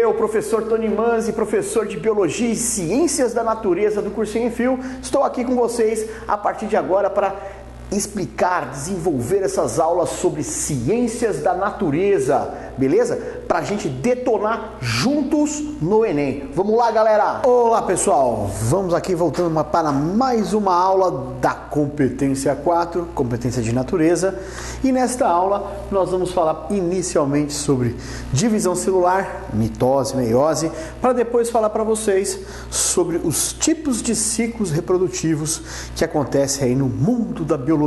Eu, professor Tony Manzi, professor de Biologia e Ciências da Natureza do Cursinho em Fio, estou aqui com vocês a partir de agora para explicar, desenvolver essas aulas sobre ciências da natureza, beleza? Para a gente detonar juntos no Enem. Vamos lá, galera! Olá, pessoal! Vamos aqui voltando para mais uma aula da competência 4, competência de natureza. E nesta aula nós vamos falar inicialmente sobre divisão celular, mitose, meiose, para depois falar para vocês sobre os tipos de ciclos reprodutivos que acontecem aí no mundo da biologia,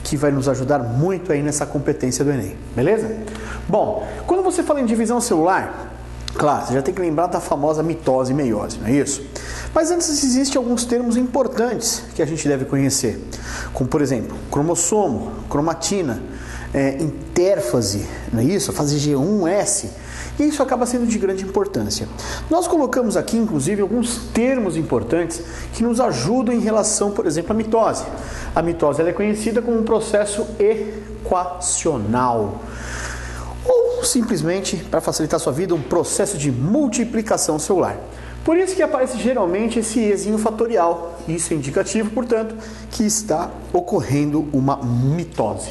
que vai nos ajudar muito aí nessa competência do Enem, beleza? Bom, quando você fala em divisão celular, claro, você já tem que lembrar da famosa mitose e meiose, não é isso? Mas antes existem alguns termos importantes que a gente deve conhecer, como por exemplo, cromossomo, cromatina, intérfase, não é isso? Fase G1S, e isso acaba sendo de grande importância. Nós colocamos aqui, inclusive, alguns termos importantes que nos ajudam em relação, por exemplo, à mitose. A mitose ela é conhecida como um processo equacional, ou simplesmente, para facilitar a sua vida, um processo de multiplicação celular. Por isso que aparece geralmente esse ezinho fatorial. Isso é indicativo, portanto, que está ocorrendo uma mitose.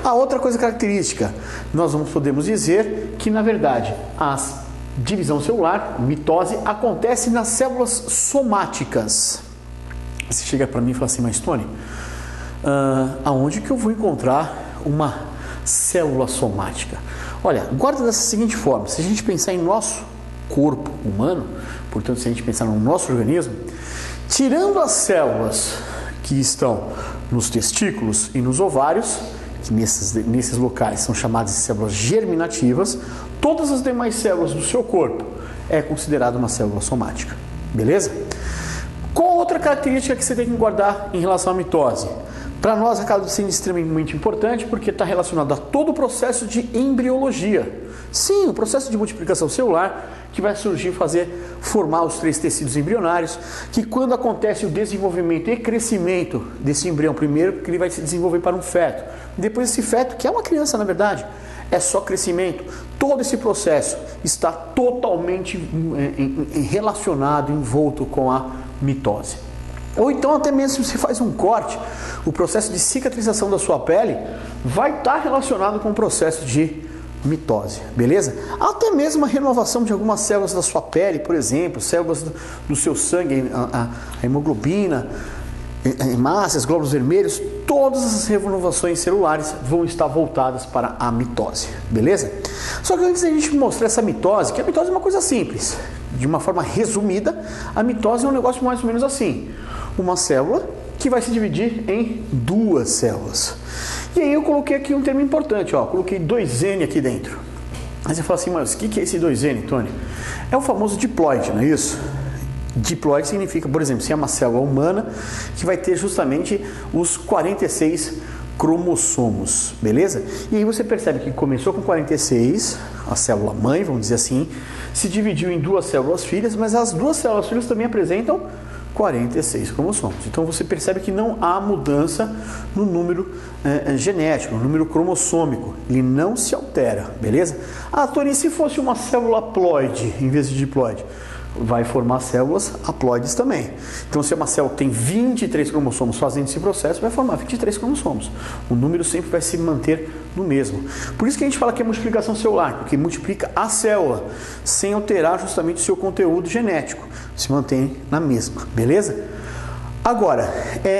A outra coisa característica, nós podemos dizer que, na verdade, a divisão celular, mitose, acontece nas células somáticas. Você chega para mim e fala assim, mas Tony, aonde que eu vou encontrar uma célula somática? Olha, guarda dessa seguinte forma, se a gente pensar em nosso corpo humano, portanto, se a gente pensar no nosso organismo, tirando as células que estão nos testículos e nos ovários, que nesses locais são chamadas de células germinativas, todas as demais células do seu corpo é considerada uma célula somática, beleza? Qual outra característica que você tem que guardar em relação à mitose? Para nós acaba sendo extremamente importante porque está relacionado a todo o processo de embriologia. Sim, o processo de multiplicação celular que vai surgir, formar os 3 tecidos embrionários, que quando acontece o desenvolvimento e crescimento desse embrião, primeiro que ele vai se desenvolver para um feto, depois esse feto, que é uma criança na verdade, é só crescimento. Todo esse processo está totalmente relacionado, envolto com a mitose. Ou então até mesmo se faz um corte, o processo de cicatrização da sua pele vai estar relacionado com o processo de mitose, beleza? Até mesmo a renovação de algumas células da sua pele, por exemplo, células do seu sangue, a hemoglobina, hemácias, glóbulos vermelhos, todas as renovações celulares vão estar voltadas para a mitose, beleza? Só que antes da gente mostrar essa mitose, que a mitose é uma coisa simples, de uma forma resumida, a mitose é um negócio mais ou menos assim, uma célula que vai se dividir em 2 células. E aí eu coloquei aqui um termo importante, ó, coloquei 2N aqui dentro. Aí você fala assim, mas o que é esse 2N, Tony? É o famoso diploide, não é isso? Diploide significa, por exemplo, se é uma célula humana que vai ter justamente os 46 cromossomos, beleza? E aí você percebe que começou com 46, a célula mãe, vamos dizer assim, se dividiu em 2 células filhas, mas as 2 células filhas também apresentam 46 cromossomos. Então você percebe que não há mudança no número genético, no número cromossômico. Ele não se altera, beleza? Ah, Tony, se fosse uma célula haploide em vez de diploide? Vai formar células haploides também. Então, se é uma célula que tem 23 cromossomos fazendo esse processo, vai formar 23 cromossomos. O número sempre vai se manter no mesmo. Por isso que a gente fala que é multiplicação celular, porque multiplica a célula, sem alterar justamente o seu conteúdo genético. Se mantém na mesma, beleza? Agora,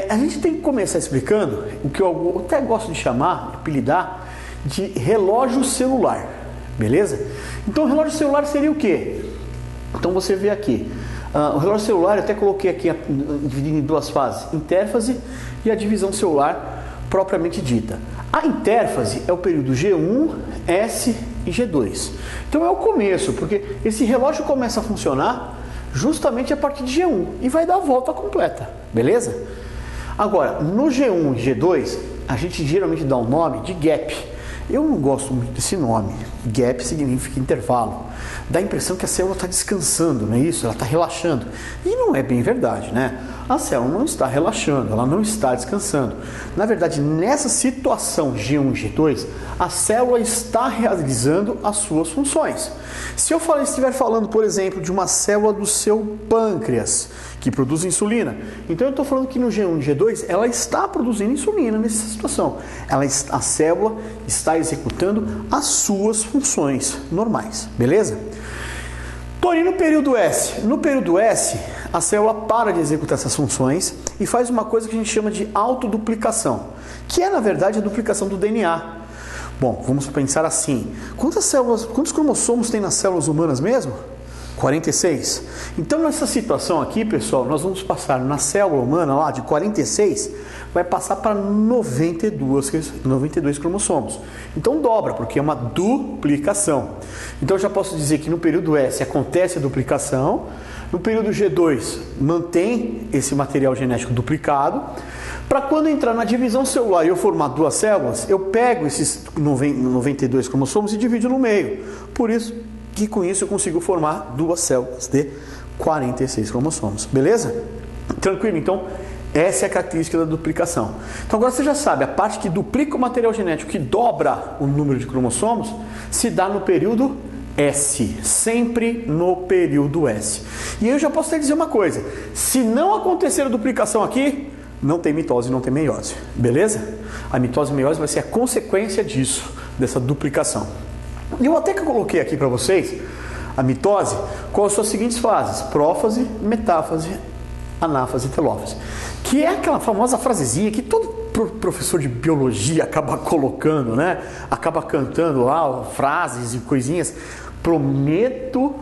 a gente tem que começar explicando o que eu até gosto de chamar, apelidar, de relógio celular, beleza? Então, o relógio celular seria o quê? Então você vê aqui, o relógio celular, eu até coloquei aqui dividido em 2 fases, intérfase e a divisão celular propriamente dita. A intérfase é o período G1, S e G2. Então é o começo, porque esse relógio começa a funcionar justamente a partir de G1 e vai dar a volta completa, beleza? Agora, no G1 e G2, a gente geralmente dá o nome de gap. Eu não gosto muito desse nome. Gap significa intervalo. Dá a impressão que a célula está descansando, não é isso? Ela está relaxando. E não é bem verdade, né? a célula não está relaxando, ela não está descansando. Na verdade, nessa situação G1 e G2, a célula está realizando as suas funções. Se eu estiver falando, por exemplo, de uma célula do seu pâncreas, que produz insulina, então eu estou falando que no G1 e G2, ela está produzindo insulina nessa situação. A célula está executando as suas funções normais, beleza? Porém, no período S, a célula para de executar essas funções e faz uma coisa que a gente chama de autoduplicação, que é, na verdade, a duplicação do DNA. Bom, vamos pensar assim, quantos cromossomos tem nas células humanas mesmo? 46. Então, nessa situação aqui, pessoal, nós vamos passar na célula humana lá de 46, vai passar para 92 cromossomos. Então dobra, porque é uma duplicação. Então eu já posso dizer que no período S acontece a duplicação, no período G2 mantém esse material genético duplicado, para quando entrar na divisão celular e eu formar duas células, eu pego esses 92 cromossomos e divido no meio. Por isso que com isso eu consigo formar duas células de 46 cromossomos. Beleza? Tranquilo? Então, essa é a característica da duplicação. Então agora você já sabe, a parte que duplica o material genético, que dobra o número de cromossomos, se dá no período S, sempre no período S. E aí eu já posso até dizer uma coisa, se não acontecer a duplicação aqui, não tem mitose, não tem meiose, beleza? A mitose e a meiose vai ser a consequência disso, dessa duplicação. E eu até que coloquei aqui para vocês, a mitose, com as suas seguintes fases, prófase, metáfase, anáfase e telófase, que é aquela famosa frasezinha que todo professor de biologia acaba colocando, né? Acaba cantando lá frases e coisinhas. Prometo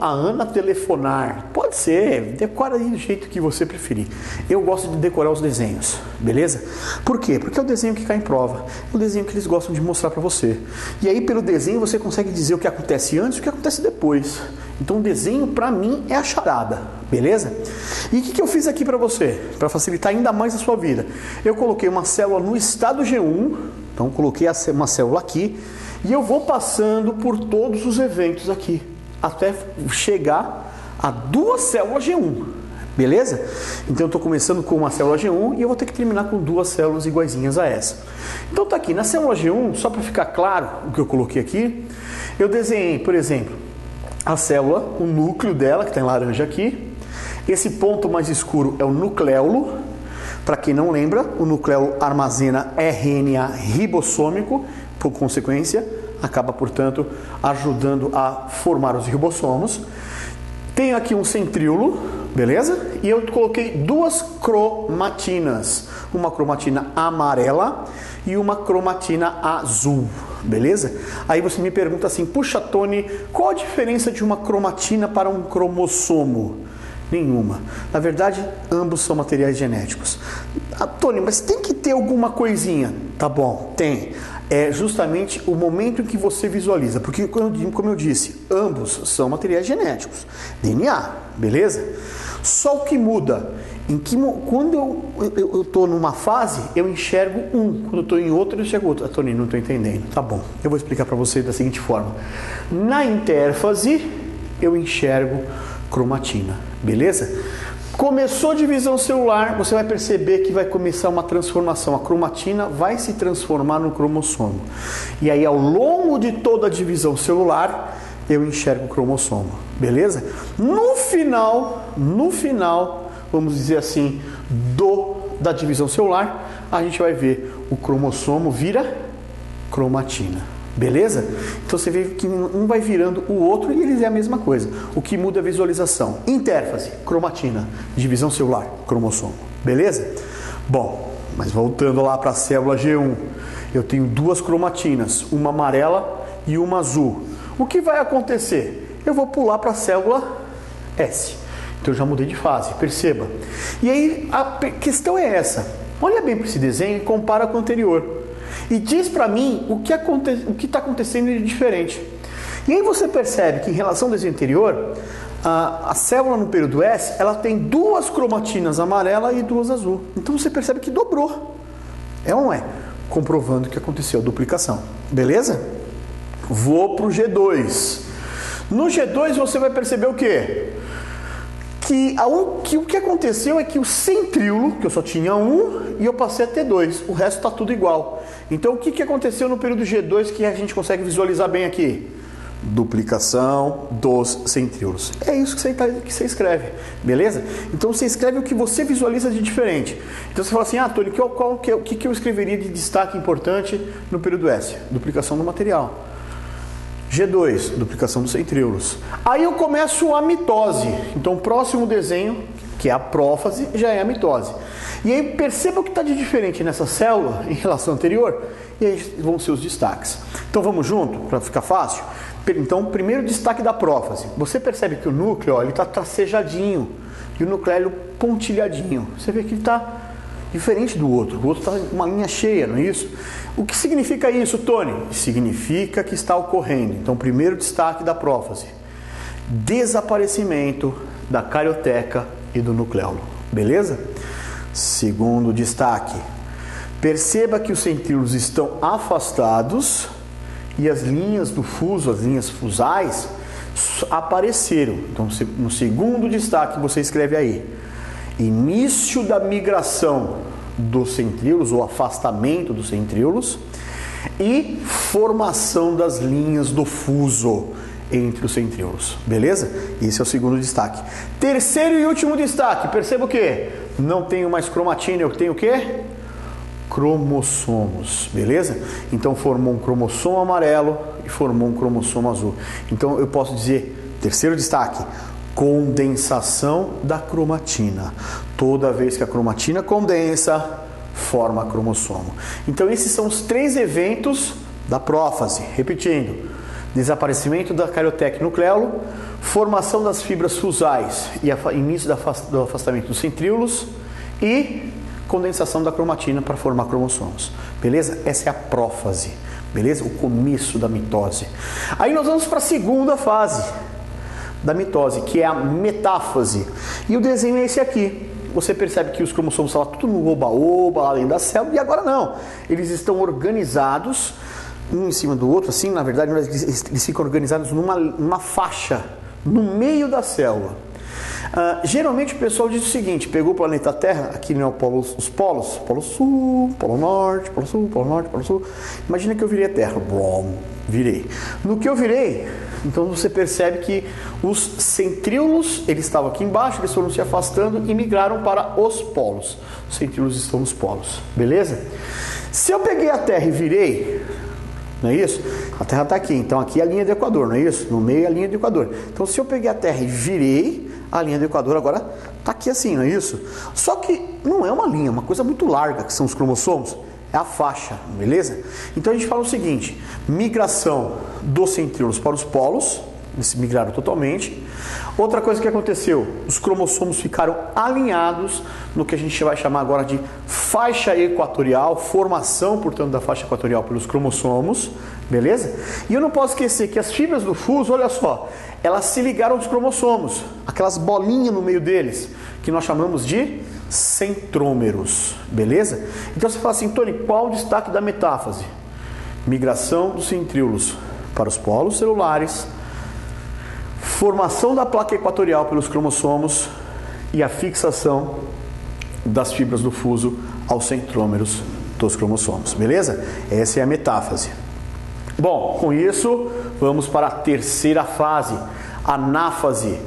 a Ana telefonar. Pode ser, decora aí do jeito que você preferir. Eu gosto de decorar os desenhos, beleza? Por quê? Porque é o desenho que cai em prova. É o desenho que eles gostam de mostrar para você. E aí, pelo desenho, você consegue dizer o que acontece antes e o que acontece depois. Então, o desenho, para mim, é a charada, beleza? E o que eu fiz aqui para você? Para facilitar ainda mais a sua vida. Eu coloquei uma célula no estado G1, então coloquei uma célula aqui, e eu vou passando por todos os eventos aqui, até chegar a duas células G1, beleza? Então eu estou começando com uma célula G1 e eu vou ter que terminar com duas células iguaizinhas a essa. Então tá aqui, na célula G1, só para ficar claro o que eu coloquei aqui, eu desenhei, por exemplo, a célula, o núcleo dela, que está em laranja aqui. Esse ponto mais escuro é o nucleolo. Para quem não lembra, o nucleolo armazena RNA ribossômico, por consequência, acaba, portanto, ajudando a formar os ribossomos. Tenho aqui um centríolo, beleza? E eu coloquei duas cromatinas, uma cromatina amarela e uma cromatina azul, beleza? Aí você me pergunta assim, puxa, Tony, qual a diferença de uma cromatina para um cromossomo? Nenhuma. Na verdade, ambos são materiais genéticos. Ah, Tony, mas tem que ter alguma coisinha. Tá bom, tem. É justamente o momento em que você visualiza. Porque, como eu disse, ambos são materiais genéticos. DNA, beleza? Só o que muda, quando eu estou numa fase, eu enxergo um. Quando eu estou em outra, eu enxergo outro. Tony, não estou entendendo. Tá bom, eu vou explicar para você da seguinte forma. Na intérfase, eu enxergo cromatina, beleza? Começou a divisão celular, você vai perceber que vai começar uma transformação. A cromatina vai se transformar no cromossomo. E aí, ao longo de toda a divisão celular, eu enxergo o cromossomo, beleza? No final, vamos dizer assim, da divisão celular, a gente vai ver o cromossomo vira cromatina. Beleza? Então você vê que um vai virando o outro e eles é a mesma coisa. O que muda é a visualização. Intérfase, cromatina. Divisão celular, cromossomo. Beleza? Bom, mas voltando lá para a célula G1, eu tenho duas cromatinas, uma amarela e uma azul. O que vai acontecer? Eu vou pular para a célula S. Então eu já mudei de fase, perceba. E aí a questão é essa. Olha bem para esse desenho e compara com o anterior. E diz para mim o que está acontecendo de diferente. E aí você percebe que em relação ao desenho anterior, a célula no período S, ela tem duas cromatinas amarela e duas azul. Então você percebe que dobrou. É ou não é? Comprovando que aconteceu a duplicação. Beleza? Vou para o G2. No G2 você vai perceber o quê? o que aconteceu é que o centríolo, que eu só tinha um, e eu passei a ter dois, o resto está tudo igual. Então o que aconteceu no período G2 que a gente consegue visualizar bem aqui? Duplicação dos centríolos. É isso que você escreve, beleza? Então você escreve o que você visualiza de diferente. Então você fala assim, Tony, o que eu escreveria de destaque importante no período S? Duplicação do material. G2, duplicação dos centríolos. Aí eu começo a mitose. Então o próximo desenho, que é a prófase, já é a mitose. E aí perceba o que está de diferente nessa célula em relação à anterior, e aí vão ser os destaques. Então vamos junto, para ficar fácil? Então, primeiro destaque da prófase. Você percebe que o núcleo está tracejadinho e o nucleolo pontilhadinho. Você vê que ele está diferente do outro. O outro está uma linha cheia, não é isso? O que significa isso, Tony? Significa que está ocorrendo. Então, primeiro destaque da prófase. Desaparecimento da carioteca e do nucleolo. Beleza? Segundo destaque. Perceba que os centríolos estão afastados e as linhas do fuso, as linhas fusais, apareceram. Então, no segundo destaque, você escreve aí: início da migração dos centríolos, ou afastamento dos centríolos, e formação das linhas do fuso entre os centríolos. Beleza? Esse é o segundo destaque. Terceiro e último destaque. Perceba o quê? Não tenho mais cromatina, eu tenho o quê? Cromossomos, beleza? Então formou um cromossomo amarelo e formou um cromossomo azul. Então eu posso dizer, terceiro destaque, condensação da cromatina. Toda vez que a cromatina condensa, forma cromossomo. Então esses são os três eventos da prófase. Repetindo: desaparecimento da carioteca e nucleolo, formação das fibras fusais e início do afastamento dos centríolos e condensação da cromatina para formar cromossomos. Beleza? Essa é a prófase. Beleza? O começo da mitose. Aí nós vamos para a segunda fase da mitose, que é a metáfase. E o desenho é esse aqui. Você percebe que os cromossomos estavam tudo no oba-oba, lá dentro da célula, e agora não. Eles estão organizados um em cima do outro, assim, na verdade, eles ficam organizados numa faixa no meio da célula. Geralmente o pessoal diz o seguinte: pegou o planeta Terra, aqui no os polos, Polo Sul, Polo Norte, Polo Sul, Polo Norte, Polo Sul. Imagina que eu virei a Terra, virei. No que eu virei, então você percebe que os centríolos, eles estavam aqui embaixo, eles foram se afastando e migraram para os polos. Os centríolos estão nos polos, beleza? Se eu peguei a Terra e virei, não é isso? A Terra está aqui, então aqui é a linha do Equador, não é isso? No meio é a linha do Equador. Então se eu peguei a Terra e virei, a linha do Equador agora está aqui assim, não é isso? Só que não é uma linha, é uma coisa muito larga, que são os cromossomos, é a faixa, beleza? Então a gente fala o seguinte: migração dos centríolos para os polos, eles migraram totalmente. Outra coisa que aconteceu, os cromossomos ficaram alinhados no que a gente vai chamar agora de faixa equatorial, formação, portanto, da faixa equatorial pelos cromossomos, beleza? E eu não posso esquecer que as fibras do fuso, olha só, elas se ligaram aos cromossomos, aquelas bolinhas no meio deles, que nós chamamos de centrômeros, beleza? Então você fala assim: Tony, qual o destaque da metáfase? Migração dos centríolos para os polos celulares, formação da placa equatorial pelos cromossomos e a fixação das fibras do fuso aos centrômeros dos cromossomos, beleza? Essa é a metáfase. Bom, com isso, vamos para a terceira fase, anáfase.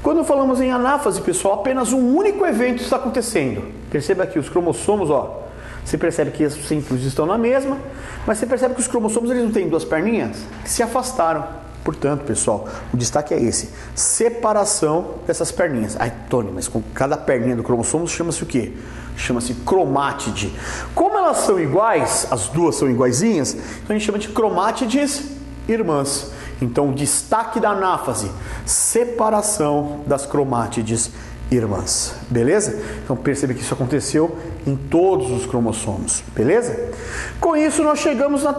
Quando falamos em anáfase, pessoal, apenas um único evento está acontecendo. Perceba aqui, os cromossomos, ó, você percebe que os centríolos estão na mesma, mas você percebe que os cromossomos, eles não têm duas perninhas, que se afastaram. Portanto, pessoal, o destaque é esse: separação dessas perninhas. Ai, Tony, mas com cada perninha do cromossomo chama-se o quê? Chama-se cromátide. Como elas são iguais, as duas são iguaizinhas, então a gente chama de cromátides irmãs. Então, o destaque da anáfase: separação das cromátides irmãs. Beleza? Então, perceba que isso aconteceu em todos os cromossomos. Beleza? Com isso, nós chegamos na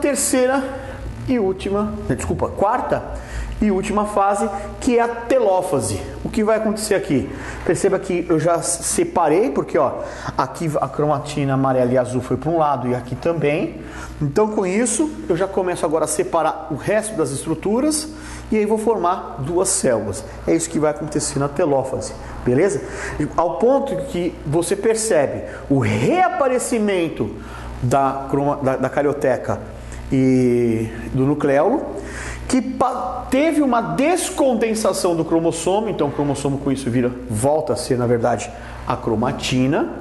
quarta e última fase, que é a telófase. O que vai acontecer aqui? Perceba que eu já separei, porque ó, aqui a cromatina amarela e azul foi para um lado e aqui também. Então com isso eu já começo agora a separar o resto das estruturas e aí vou formar duas células. É isso que vai acontecer na telófase, beleza? Ao ponto que você percebe o reaparecimento da carioteca e do nucleolo, que teve uma descondensação do cromossomo, então o cromossomo com isso volta a ser, na verdade, a cromatina,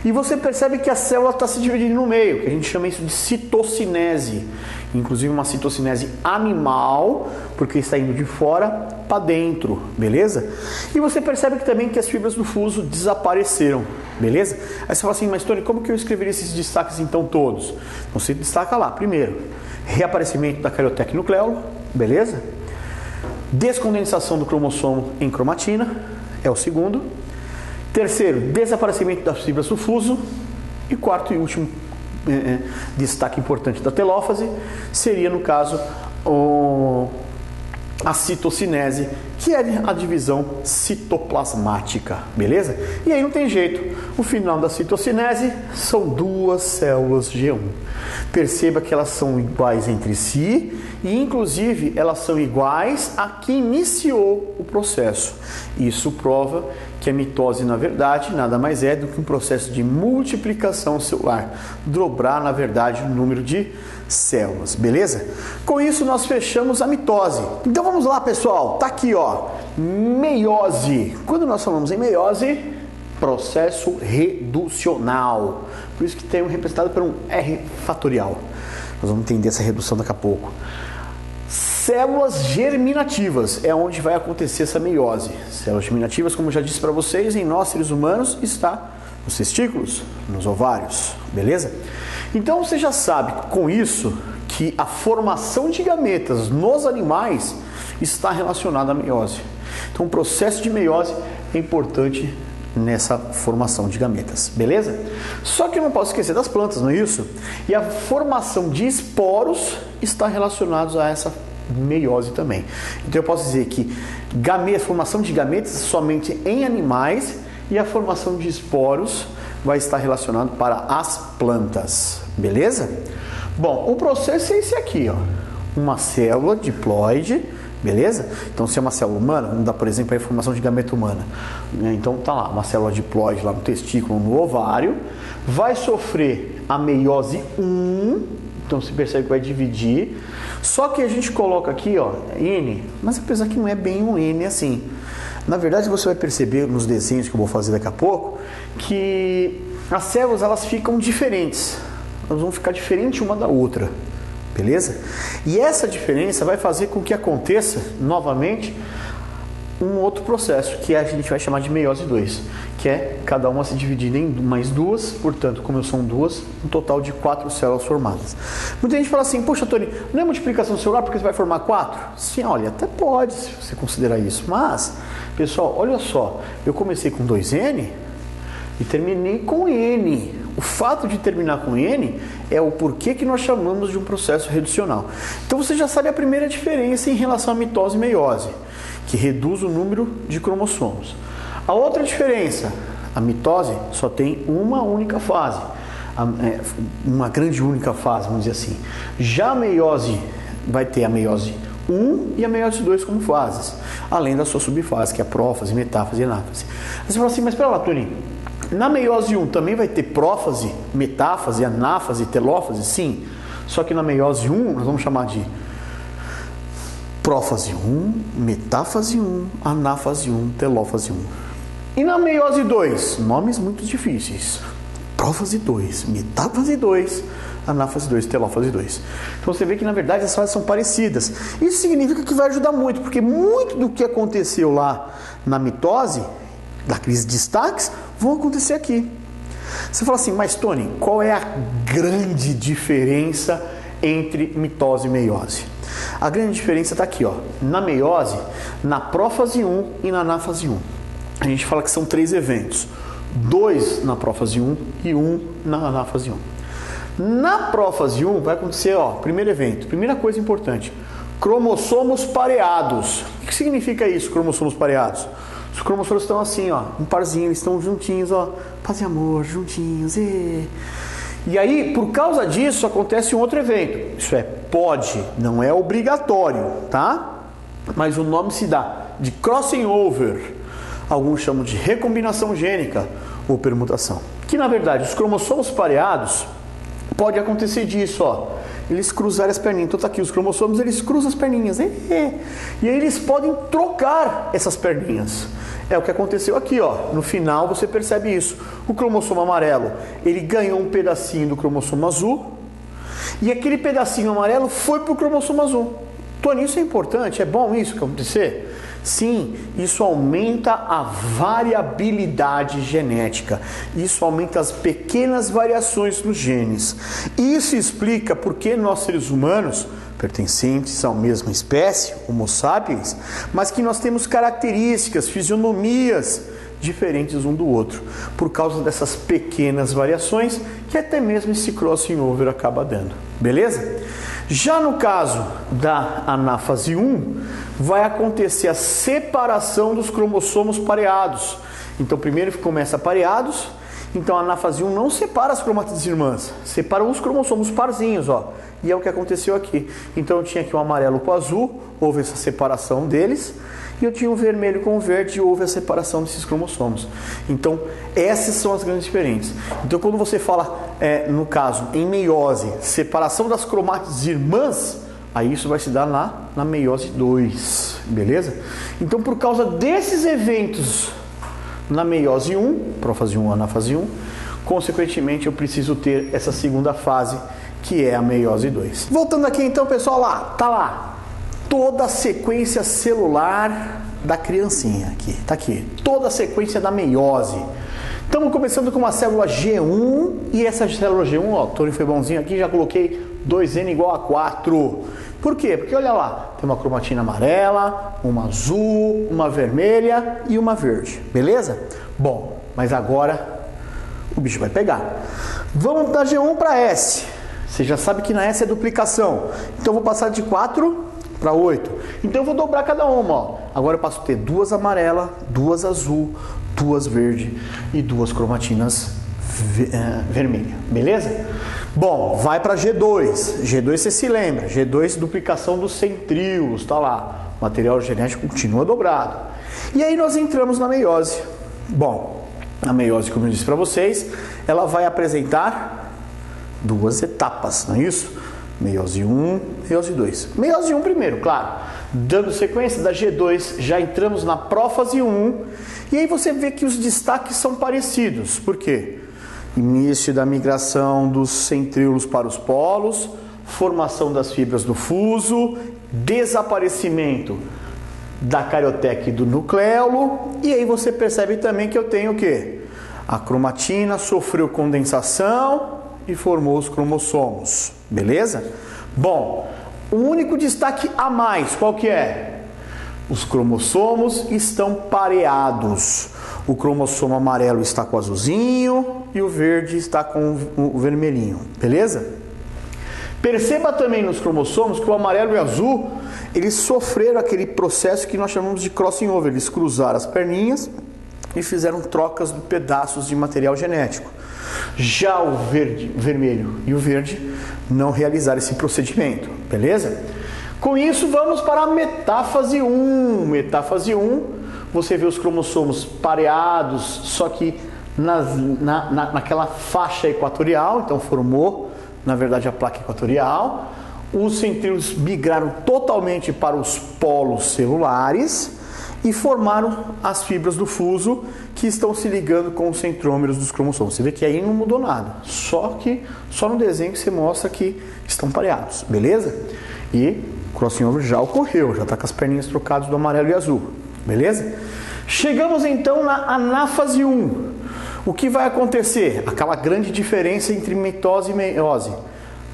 e você percebe que a célula está se dividindo no meio, que a gente chama isso de citocinese, inclusive uma citocinese animal, porque está indo de fora para dentro, beleza? E você percebe que também que as fibras do fuso desapareceram, beleza? Aí você fala assim, mas Tony, como que eu escreveria esses destaques então todos? Então você destaca lá, primeiro, reaparecimento da carioteca e nucleolo, beleza? Descondensação do cromossomo em cromatina, é o segundo. Terceiro, desaparecimento das fibras do fuso. E quarto e último destaque importante da telófase seria, no caso, a citocinese, que é a divisão citoplasmática, beleza? E aí não tem jeito, o final da citocinese são duas células G1. Perceba que elas são iguais entre si e inclusive elas são iguais a que iniciou o processo. Isso prova que a mitose, na verdade, nada mais é do que um processo de multiplicação celular, dobrar, na verdade, o número de células, beleza? Com isso nós fechamos a mitose. Então vamos lá, pessoal, tá aqui, ó, meiose. Quando nós falamos em meiose, processo reducional, por isso que tem representado por um R fatorial. Nós vamos entender essa redução daqui a pouco. Células germinativas é onde vai acontecer essa meiose. Células germinativas, como eu já disse para vocês, em nós seres humanos está nos testículos, nos ovários, beleza? Então você já sabe com isso que a formação de gametas nos animais está relacionada à meiose. Então o processo de meiose é importante nessa formação de gametas, beleza? Só que eu não posso esquecer das plantas, não é isso? E a formação de esporos está relacionada a essa meiose também. Então eu posso dizer que formação de gametas somente em animais e a formação de esporos vai estar relacionado para as plantas, beleza? Bom, o processo é esse aqui, ó, uma célula diploide, beleza? Então se é uma célula humana, vamos dar por exemplo a formação de gameta humana, então tá lá, uma célula diploide lá no testículo, no ovário, vai sofrer a meiose 1, então se percebe que vai dividir, só que a gente coloca aqui, ó, N, mas apesar que não é bem um N assim. Na verdade, você vai perceber nos desenhos que eu vou fazer daqui a pouco que as células elas ficam diferentes. Elas vão ficar diferentes uma da outra, beleza? E essa diferença vai fazer com que aconteça novamente um outro processo, que a gente vai chamar de meiose 2, que é cada uma se dividindo em mais duas, portanto, como são duas, um total de 4 células formadas. Muita gente fala assim, poxa, Tony, não é multiplicação celular porque você vai formar 4? Sim, olha, até pode se você considerar isso, mas, pessoal, olha só, eu comecei com 2N e terminei com N. O fato de terminar com N é o porquê que nós chamamos de um processo reducional. Então você já sabe a primeira diferença em relação à mitose e meiose, que reduz o número de cromossomos. A outra diferença, a mitose só tem uma única fase, uma grande única fase, vamos dizer assim. Já a meiose vai ter a meiose 1 e a meiose 2 como fases, além da sua subfase, que é a prófase, metáfase e anáfase. Você fala assim, mas espera lá, Tony, na meiose 1 também vai ter prófase, metáfase, anáfase, telófase? Sim, só que na meiose 1 nós vamos chamar de prófase 1, metáfase 1, anáfase 1, telófase 1. E na meiose 2, nomes muito difíceis. Prófase 2, metáfase 2, anáfase 2, telófase 2. Então você vê que na verdade as fases são parecidas. Isso significa que vai ajudar muito, porque muito do que aconteceu lá na mitose, da crise de destaques, vão acontecer aqui. Você fala assim, mas Tony, qual é a grande diferença entre mitose e meiose? A grande diferença está aqui, ó, na meiose, na prófase 1 e na anáfase 1. A gente fala que são 3 eventos, 2 na prófase 1 e 1 na anáfase 1. Na prófase 1 vai acontecer, ó, primeiro evento, primeira coisa importante, cromossomos pareados. O que significa isso, cromossomos pareados? Os cromossomos estão assim, ó, um parzinho, eles estão juntinhos, ó, paz e amor, juntinhos. E aí, por causa disso, acontece um outro evento. Isso pode, não é obrigatório, tá? Mas o nome se dá de crossing over. Alguns chamam de recombinação gênica ou permutação. Que na verdade, os cromossomos pareados, pode acontecer disso, ó. Eles cruzarem as perninhas. Então tá aqui, os cromossomos, eles cruzam as perninhas. E aí eles podem trocar essas perninhas. É o que aconteceu aqui, ó. No final você percebe isso. O cromossomo amarelo, ele ganhou um pedacinho do cromossomo azul. E aquele pedacinho amarelo foi para o cromossomo azul. Tony, isso é importante? É bom isso que acontecer? Sim, isso aumenta a variabilidade genética. Isso aumenta as pequenas variações nos genes. Isso explica por que nós seres humanos, pertencentes à mesma espécie, Homo sapiens, mas que nós temos características, fisionomias diferentes um do outro, por causa dessas pequenas variações que até mesmo esse crossing over acaba dando. Beleza? Já no caso da anáfase 1, vai acontecer a separação dos cromossomos pareados. Então primeiro começa pareados, então a anáfase 1 não separa as cromátides irmãs, separa os cromossomos parzinhos, ó. E é o que aconteceu aqui. Então eu tinha aqui o amarelo com o azul, houve essa separação deles, e eu tinha o vermelho com o verde, e houve a separação desses cromossomos. Então essas são as grandes diferenças. Então quando você fala, no caso, em meiose, separação das cromátides irmãs, aí isso vai se dar na meiose 2, beleza? Então por causa desses eventos na meiose 1, prófase 1, anáfase 1, consequentemente eu preciso ter essa segunda fase, que é a meiose 2. Voltando aqui então, pessoal, tá lá toda a sequência celular da criancinha aqui, tá aqui, toda a sequência da meiose. Estamos começando com uma célula G1, e essa célula G1, ó, o Tony foi bonzinho aqui, já coloquei 2N igual a 4. Por quê? Porque olha lá, tem uma cromatina amarela, uma azul, uma vermelha e uma verde, beleza? Bom, mas agora o bicho vai pegar. Vamos da G1 para S. Você já sabe que na S é duplicação. Então eu vou passar de 4 para 8. Então eu vou dobrar cada uma, ó. Agora eu passo a ter 2 amarelas, 2 azul, 2 verde e 2 cromatinas vermelha, beleza? Bom, vai para G2. G2 você se lembra, G2 duplicação dos centríolos, tá lá. O material genético continua dobrado. E aí nós entramos na meiose. Bom, a meiose, como eu disse para vocês, ela vai apresentar 2 etapas, não é isso? Meiose 1, meiose 2. Meiose 1 primeiro, claro. Dando sequência da G2, já entramos na prófase 1. E aí você vê que os destaques são parecidos. Por quê? Início da migração dos centríolos para os polos, formação das fibras do fuso, desaparecimento da carioteca e do nucleolo. E aí você percebe também que eu tenho o quê? A cromatina sofreu condensação e formou os cromossomos, beleza? Bom, o único destaque a mais, qual que é? Os cromossomos estão pareados. O cromossomo amarelo está com o azulzinho e o verde está com o vermelhinho, beleza? Perceba também nos cromossomos que o amarelo e o azul, eles sofreram aquele processo que nós chamamos de crossing over. Eles cruzaram as perninhas e fizeram trocas de pedaços de material genético. Já o vermelho e o verde não realizaram esse procedimento, beleza? Com isso, vamos para a metáfase 1. Metáfase 1, você vê os cromossomos pareados, só que naquela faixa equatorial, então formou, na verdade, a placa equatorial. Os centríolos migraram totalmente para os polos celulares e formaram as fibras do fuso que estão se ligando com os centrômeros dos cromossomos. Você vê que aí não mudou nada, só no desenho que você mostra que estão pareados, beleza? E o crossing over já ocorreu, já está com as perninhas trocadas do amarelo e azul, beleza? Chegamos então na anáfase 1. O que vai acontecer? Aquela grande diferença entre mitose e meiose.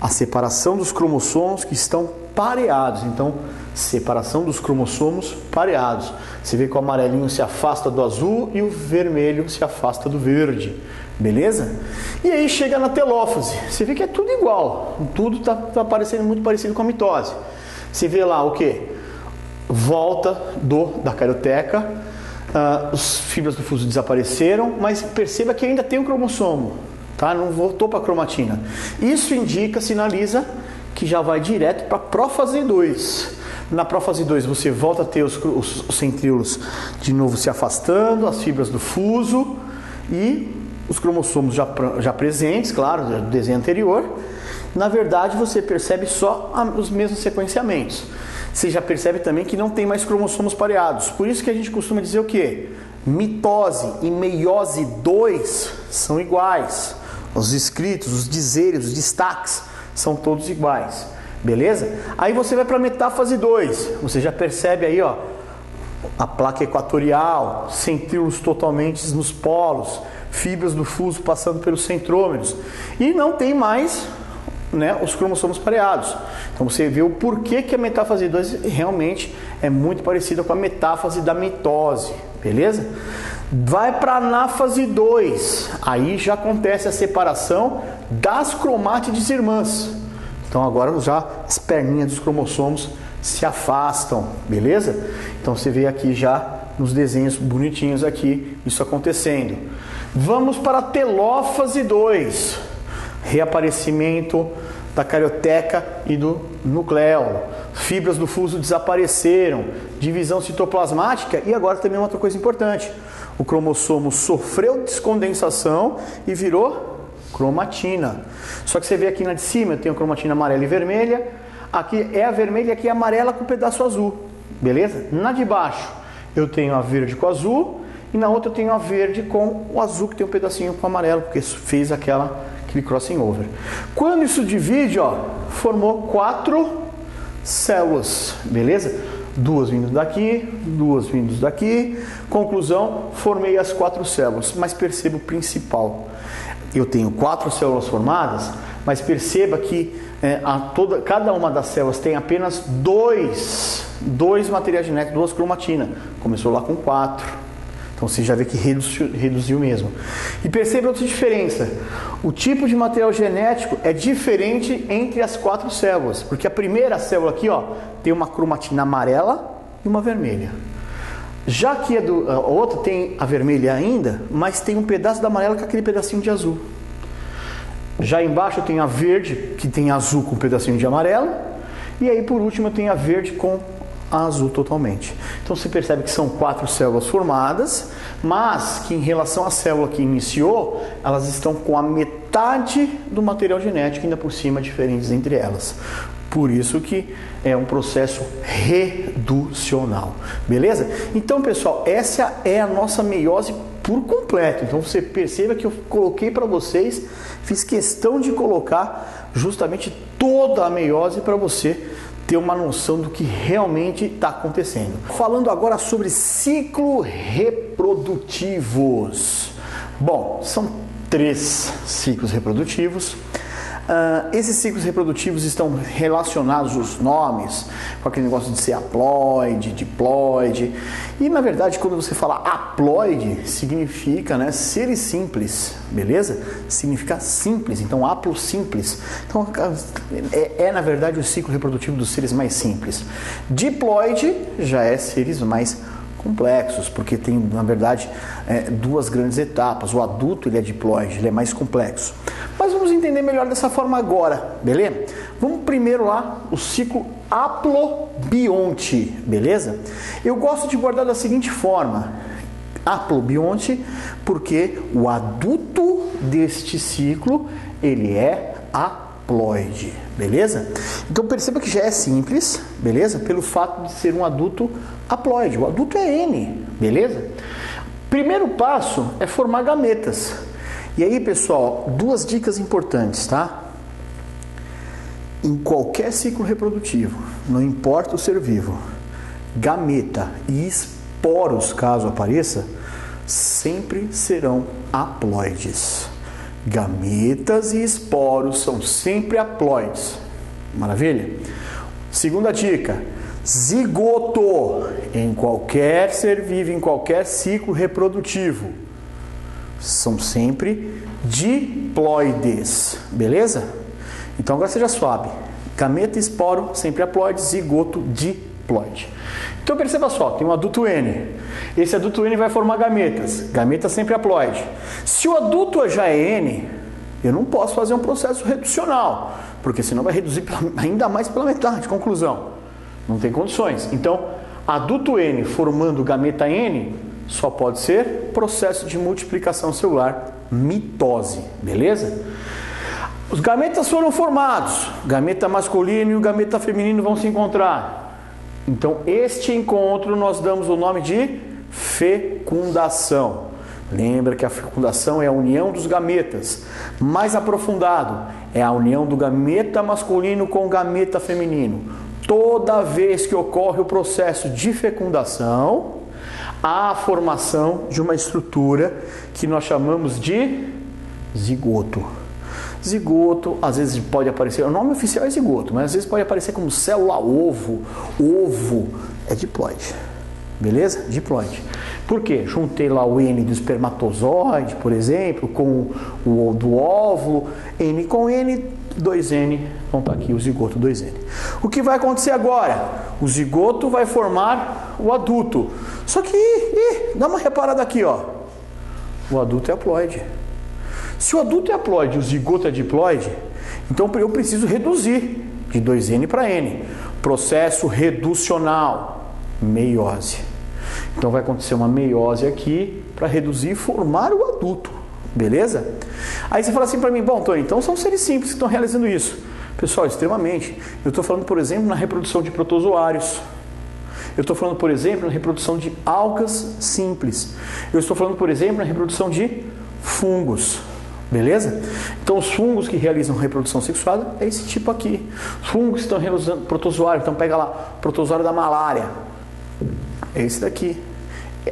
A separação dos cromossomos que estão pareados. Então, separação dos cromossomos pareados. Você vê que o amarelinho se afasta do azul e o vermelho se afasta do verde. Beleza? E aí chega na telófase. Você vê que é tudo igual. Tudo está parecendo muito parecido com a mitose. Você vê lá o que? Volta da carioteca, As fibras do fuso desapareceram, mas perceba que ainda tem um cromossomo, tá? Não voltou para a cromatina. Isso indica, sinaliza que já vai direto para a prófase 2. Na prófase 2 você volta a ter os centríolos de novo se afastando, as fibras do fuso e os cromossomos já presentes, claro, do desenho anterior. Na verdade você percebe só os mesmos sequenciamentos. Você já percebe também que não tem mais cromossomos pareados. Por isso que a gente costuma dizer o quê? Mitose e meiose 2 são iguais. Os escritos, os dizeres, os destaques são todos iguais. Beleza? Aí você vai para a metáfase 2. Você já percebe aí, ó, a placa equatorial, centríolos totalmente nos polos, fibras do fuso passando pelos centrômeros. E não tem mais, né, os cromossomos pareados. Então você vê o porquê que a metáfase 2 realmente é muito parecida com a metáfase da mitose. Beleza? Vai para a anáfase 2. Aí já acontece a separação das cromátides irmãs. Então agora já as perninhas dos cromossomos se afastam, beleza? Então você vê aqui já nos desenhos bonitinhos aqui isso acontecendo. Vamos para a telófase 2. Reaparecimento da carioteca e do nucleolo. Fibras do fuso desapareceram, divisão citoplasmática e agora também outra coisa importante. O cromossomo sofreu descondensação e virou cromatina. Só que você vê aqui na de cima, eu tenho cromatina amarela e vermelha. Aqui é a vermelha e aqui é a amarela com um pedaço azul. Beleza? Na de baixo eu tenho a verde com azul e na outra eu tenho a verde com o azul que tem um pedacinho com amarelo, porque fez aquele crossing over. Quando isso divide, ó, formou 4 células. Beleza? 2 vindo daqui, 2 vindo daqui. Conclusão, formei as 4 células. Mas perceba o principal. Eu tenho 4 células formadas, mas perceba que cada uma das células tem apenas 2 materiais genéticos, 2 cromatina. Começou lá com 4. Então você já vê que reduziu mesmo. E perceba outra diferença. O tipo de material genético é diferente entre as 4 células. Porque a primeira célula aqui, ó, tem uma cromatina amarela e uma vermelha. Já que a outra tem a vermelha ainda, mas tem um pedaço da amarela com aquele pedacinho de azul. Já embaixo eu tenho a verde, que tem azul com um pedacinho de amarelo. E aí por último eu tenho a verde com a azul totalmente. Então você percebe que são 4 células formadas, mas que em relação à célula que iniciou, elas estão com a metade do material genético ainda por cima, diferentes entre elas. Por isso que é um processo reducional, beleza? Então, pessoal, essa é a nossa meiose por completo. Então, você perceba que eu coloquei para vocês, fiz questão de colocar justamente toda a meiose para você ter uma noção do que realmente está acontecendo. Falando agora sobre ciclos reprodutivos. Bom, são 3 ciclos reprodutivos. Esses ciclos reprodutivos estão relacionados os nomes com aquele negócio de ser haploide, diploide. E na verdade, quando você fala haploide, significa, né, seres simples, beleza? Significa simples, então haplo simples. Então na verdade o ciclo reprodutivo dos seres mais simples. Diploide já é seres mais complexos, porque tem na verdade 2 grandes etapas. O adulto ele é diploide, ele é mais complexo. Mas vamos entender melhor dessa forma agora, beleza? Vamos primeiro lá, o ciclo haplobionte, beleza? Eu gosto de guardar da seguinte forma, haplobionte, porque o adulto deste ciclo, ele é haploide, beleza? Então perceba que já é simples, beleza? Pelo fato de ser um adulto haploide, o adulto é N, beleza? Primeiro passo é formar gametas. E aí, pessoal, 2 dicas importantes, tá? Em qualquer ciclo reprodutivo, não importa o ser vivo, gameta e esporos, caso apareça, sempre serão haploides. Gametas e esporos são sempre haploides. Maravilha? Segunda dica, zigoto em qualquer ser vivo, em qualquer ciclo reprodutivo, são sempre diploides, beleza? Então agora você já sabe, gameta e esporo sempre haploides, zigoto diploides. diploide. Então perceba só, tem um adulto N. Esse adulto N vai formar gametas. Gameta sempre haploide. Se o adulto já é N, eu não posso fazer um processo reducional, porque senão vai reduzir ainda mais pela metade. Conclusão, não tem condições. Então, adulto N formando gameta N só pode ser processo de multiplicação celular, mitose, beleza? Os gametas foram formados, gameta masculino e o gameta feminino vão se encontrar. Então, este encontro nós damos o nome de fecundação. Lembra que a fecundação é a união dos gametas. Mais aprofundado, é a união do gameta masculino com o gameta feminino. Toda vez que ocorre o processo de fecundação, há a formação de uma estrutura que nós chamamos de zigoto. Zigoto, às vezes pode aparecer, o nome oficial é zigoto, mas às vezes pode aparecer como célula ovo. Ovo é diploide. Beleza? Diploide. Por quê? Juntei lá o N do espermatozoide, por exemplo, com o do óvulo, N com N, 2N, então tá aqui o zigoto 2N. O que vai acontecer agora? O zigoto vai formar o adulto. Só que, dá uma reparada aqui, ó. O adulto é haploide. Se o adulto é haploide e o zigoto é diploide, então eu preciso reduzir de 2N para N. Processo reducional, meiose. Então vai acontecer uma meiose aqui para reduzir e formar o adulto, beleza? Aí você fala assim para mim, bom, Tony, então são seres simples que estão realizando isso. Pessoal, extremamente. Eu estou falando, por exemplo, na reprodução de protozoários. Eu estou falando, por exemplo, na reprodução de algas simples. Eu estou falando, por exemplo, na reprodução de fungos. Beleza? Então os fungos que realizam reprodução sexuada é esse tipo aqui. Os fungos que estão realizando protozoário, então pega lá, protozoário da malária. É esse daqui.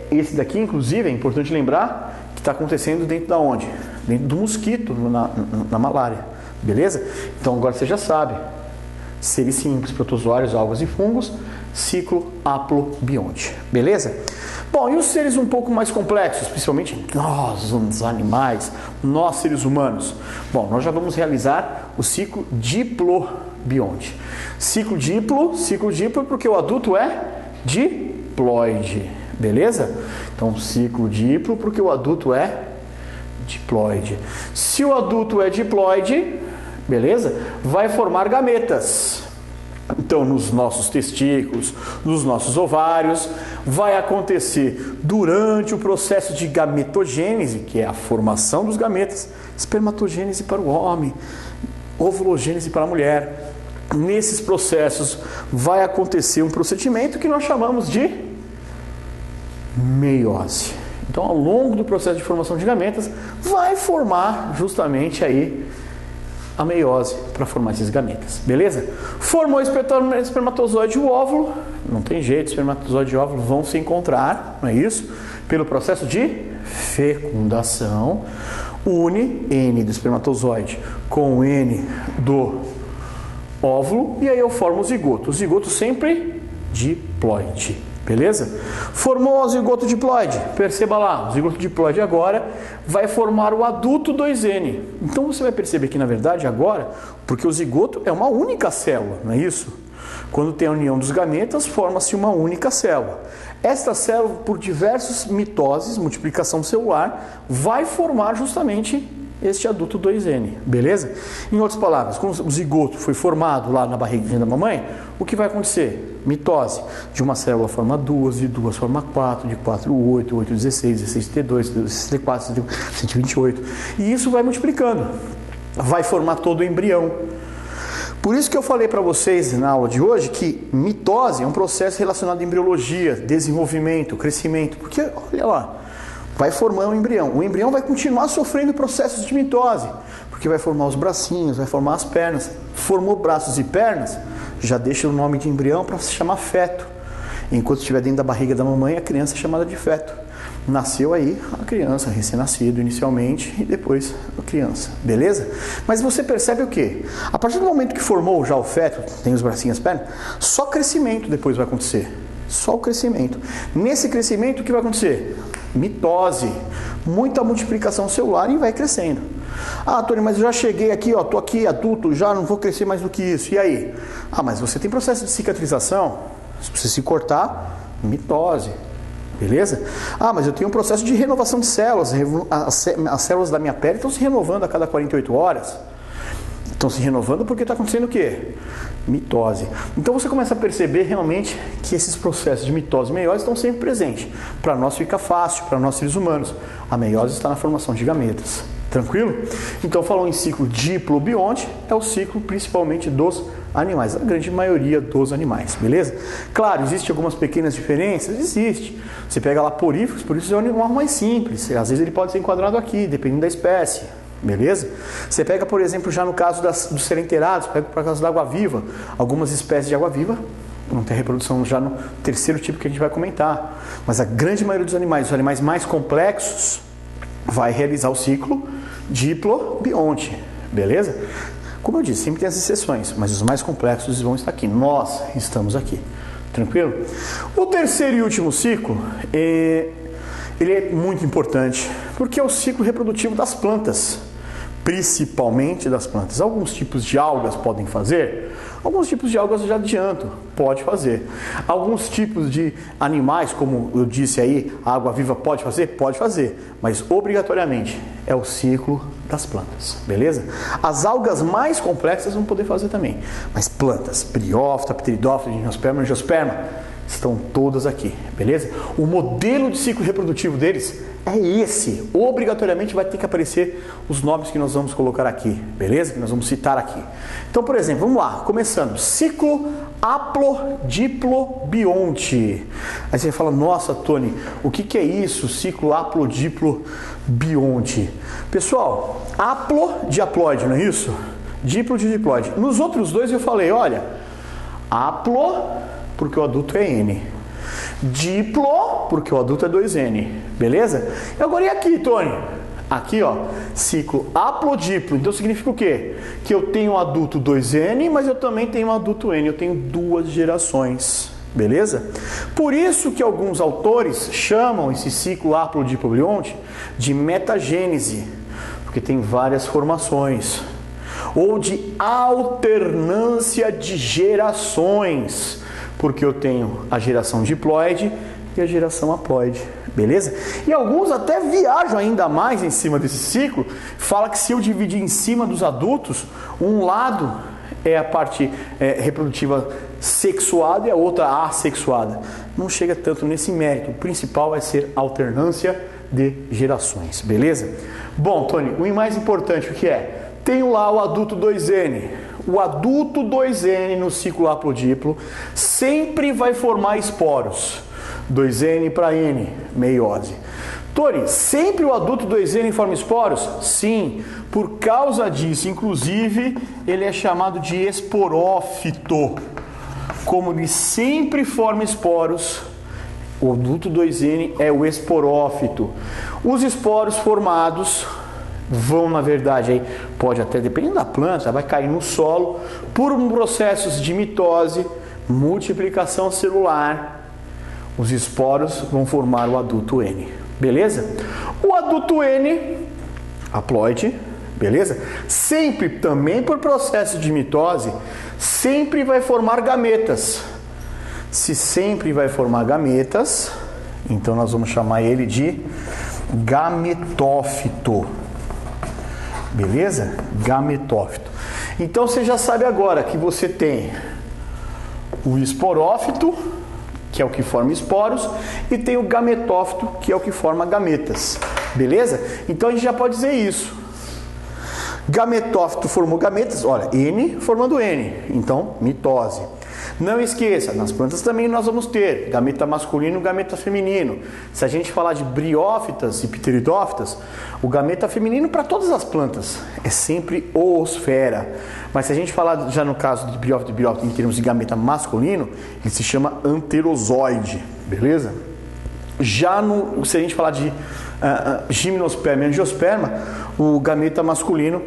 Esse daqui, inclusive, é importante lembrar que está acontecendo dentro da onde? Dentro do mosquito, na malária. Beleza? Então agora você já sabe. Seres simples, protozoários, algas e fungos, ciclo haplobionte. Beleza? Bom, e os seres um pouco mais complexos, principalmente nós, os animais, nós seres humanos? Bom, nós já vamos realizar o ciclo diplobionte. Ciclo diplo porque o adulto é diploide, beleza? Então, ciclo diplo porque o adulto é diploide. Se o adulto é diploide, beleza? Vai formar gametas. Então, nos nossos testículos, nos nossos ovários, vai acontecer durante o processo de gametogênese, que é a formação dos gametas, espermatogênese para o homem, ovulogênese para a mulher. Nesses processos vai acontecer um procedimento que nós chamamos de meiose. Então, ao longo do processo de formação de gametas, vai formar justamente aí a meiose para formar esses gametas, beleza? Formou o espermatozoide e o óvulo, não tem jeito, espermatozoide e óvulo vão se encontrar, não é isso? Pelo processo de fecundação, une N do espermatozoide com N do óvulo e aí eu formo o zigoto. O zigoto sempre diploide, beleza? Formou o zigoto diploide, perceba lá, o zigoto diploide agora vai formar o adulto 2N. Então você vai perceber que na verdade agora, porque o zigoto é uma única célula, não é isso? Quando tem a união dos gametas, forma-se uma única célula. Esta célula, por diversas mitoses, multiplicação celular, vai formar justamente este adulto 2N, beleza? Em outras palavras, como o zigoto foi formado lá na barriguinha da mamãe, o que vai acontecer? Mitose. De uma célula forma 2, de 2 forma 4, de 4, 8, 8, 16, 16, T2, 16, T4, 128. E isso vai multiplicando. Vai formar todo o embrião. Por isso que eu falei para vocês na aula de hoje que mitose é um processo relacionado à embriologia, desenvolvimento, crescimento. Porque, olha lá, vai formar um embrião. O embrião vai continuar sofrendo processos de mitose, porque vai formar os bracinhos, vai formar as pernas. Formou braços e pernas, já deixa o nome de embrião para se chamar feto. Enquanto estiver dentro da barriga da mamãe, a criança é chamada de feto. Nasceu aí a criança, recém-nascido inicialmente e depois a criança, beleza? Mas você percebe o quê? A partir do momento que formou já o feto, tem os bracinhos e as pernas, só crescimento depois vai acontecer. Só o crescimento. Nesse crescimento, o que vai acontecer? Mitose, muita multiplicação celular e vai crescendo. Ah, Tony, mas eu já cheguei aqui, ó, tô aqui adulto, já não vou crescer mais do que isso. E aí? Ah, mas você tem processo de cicatrização? Se você se cortar, mitose. Beleza? Ah, mas eu tenho um processo de renovação de células. As células da minha pele estão se renovando a cada 48 horas. Estão se renovando porque está acontecendo o quê? Mitose. Então você começa a perceber realmente que esses processos de mitose e meiose estão sempre presentes. Para nós fica fácil, para nós seres humanos. A meiose está na formação de gametas. Tranquilo? Então falou em ciclo diplobionte, é o ciclo principalmente dos animais, a grande maioria dos animais, beleza? Claro, existem algumas pequenas diferenças, existe. Você pega lá poríferos, por isso é um animal mais simples, às vezes ele pode ser enquadrado aqui, dependendo da espécie, beleza? Você pega, por exemplo, já no caso dos serenterados, pega por causa da água-viva, algumas espécies de água-viva não tem reprodução já no terceiro tipo que a gente vai comentar, mas a grande maioria dos animais, os animais mais complexos, vai realizar o ciclo diplobionte, beleza? Como eu disse, sempre tem as exceções, mas os mais complexos vão estar aqui. Nós estamos aqui, tranquilo? O terceiro e último ciclo, ele é muito importante, porque é o ciclo reprodutivo das plantas, principalmente das plantas. Alguns tipos de algas podem fazer, alguns tipos de algas eu já adianto, pode fazer. Alguns tipos de animais, como eu disse aí, a água-viva pode fazer, mas obrigatoriamente é o ciclo das plantas, beleza? As algas mais complexas vão poder fazer também, mas plantas, briófita, pteridófita, gimnosperma, angiosperma, estão todas aqui, beleza? O modelo de ciclo reprodutivo deles é esse. Obrigatoriamente vai ter que aparecer os nomes que nós vamos colocar aqui, beleza? Que nós vamos citar aqui. Então, por exemplo, vamos lá, começando. Ciclo haplodiplobionte. Aí você fala, nossa, Tony, o que é isso? Ciclo haplodiplobionte. Pessoal, haplo de haploide, não é isso? Diplo de diploide. Nos outros dois eu falei, olha, haplo, porque o adulto é N. Diplo, porque o adulto é 2N, beleza? E agora e aqui, Tony? Aqui, ó, ciclo haplodiplo. Então significa o quê? Que eu tenho um adulto 2N, mas eu também tenho um adulto N. Eu tenho duas gerações, beleza? Por isso que alguns autores chamam esse ciclo haplodiplobionte de metagênese, porque tem várias formações. Ou de alternância de gerações, porque eu tenho a geração diploide e a geração haploide, beleza? E alguns até viajam ainda mais em cima desse ciclo, fala que se eu dividir em cima dos adultos, um lado é a parte reprodutiva sexuada e a outra assexuada. Não chega tanto nesse mérito, o principal vai ser alternância de gerações, beleza? Bom, Tony, o mais importante o que é? Tenho lá o adulto 2N. O adulto 2N no ciclo haplodiplo sempre vai formar esporos. 2N para N, meiose. Tony, sempre o adulto 2N forma esporos? Sim, por causa disso, inclusive, ele é chamado de esporófito. Como ele sempre forma esporos, o adulto 2N é o esporófito. Os esporos formados vão, na verdade, aí pode até, dependendo da planta, vai cair no solo por processos de mitose, multiplicação celular. Os esporos vão formar o adulto N, beleza? O adulto N, haploide, beleza? Sempre, também por processo de mitose, sempre vai formar gametas. Se sempre vai formar gametas, então nós vamos chamar ele de gametófito. Beleza? Gametófito. Então você já sabe agora que você tem o esporófito, que é o que forma esporos, e tem o gametófito, que é o que forma gametas. Beleza? Então a gente já pode dizer isso. Gametófito formou gametas, olha, N formando N, então mitose. Não esqueça, nas plantas também nós vamos ter gameta masculino e gameta feminino. Se a gente falar de briófitas e pteridófitas, o gameta feminino para todas as plantas é sempre oosfera. Mas se a gente falar já no caso de briófita e briófita em termos de gameta masculino, ele se chama anterozoide, beleza? Já se a gente falar de gimnosperma e angiosperma, o gameta masculino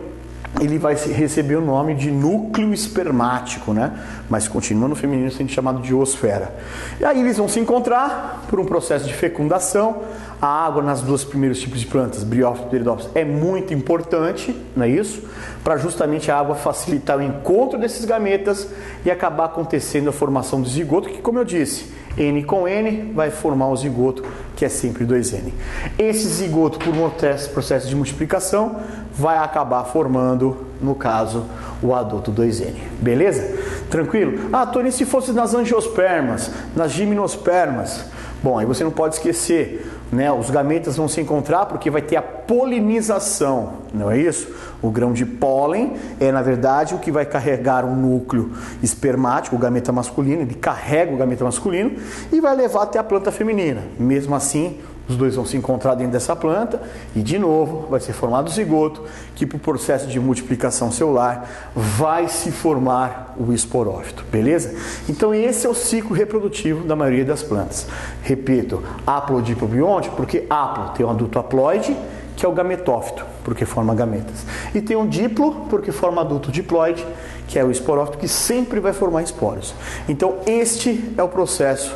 ele vai receber o nome de núcleo espermático, né? Mas continua no feminino sendo chamado de oosfera. E aí eles vão se encontrar por um processo de fecundação. A água nas duas primeiros tipos de plantas, briófitos e pteridófitos, é muito importante, não é isso? Para justamente a água facilitar o encontro desses gametas e acabar acontecendo a formação do zigoto, que, como eu disse, N com N vai formar o zigoto, que é sempre 2N. Esse zigoto, por um processo de multiplicação, vai acabar formando, no caso, o adulto 2N. Beleza? Tranquilo? Ah, Tony, se fosse nas angiospermas, nas gimnospermas? Bom, aí você não pode esquecer, né? Os gametas vão se encontrar porque vai ter a polinização, não é isso? O grão de pólen é, na verdade, o que vai carregar um núcleo espermático, o gameta masculino, ele carrega o gameta masculino e vai levar até a planta feminina. Mesmo assim, os dois vão se encontrar dentro dessa planta e, de novo, vai ser formado o zigoto, que por processo de multiplicação celular vai se formar o esporófito, beleza? Então esse é o ciclo reprodutivo da maioria das plantas. Repito, haplodipobionte, porque haplo tem um adulto haploide, que é o gametófito, porque forma gametas. E tem um diplo, porque forma adulto diploide, que é o esporófito, que sempre vai formar esporos. Então este é o processo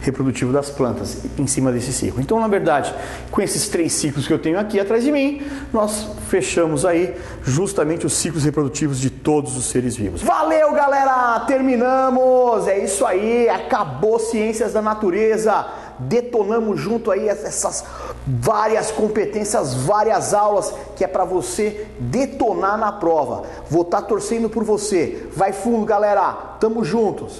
reprodutivo das plantas em cima desse ciclo. Então, na verdade, com esses 3 ciclos que eu tenho aqui atrás de mim, nós fechamos aí justamente os ciclos reprodutivos de todos os seres vivos. Valeu, galera! Terminamos! É isso aí! Acabou Ciências da Natureza! Detonamos junto aí essas várias competências, várias aulas que é para você detonar na prova. Vou estar torcendo por você. Vai fundo, galera! Tamo juntos!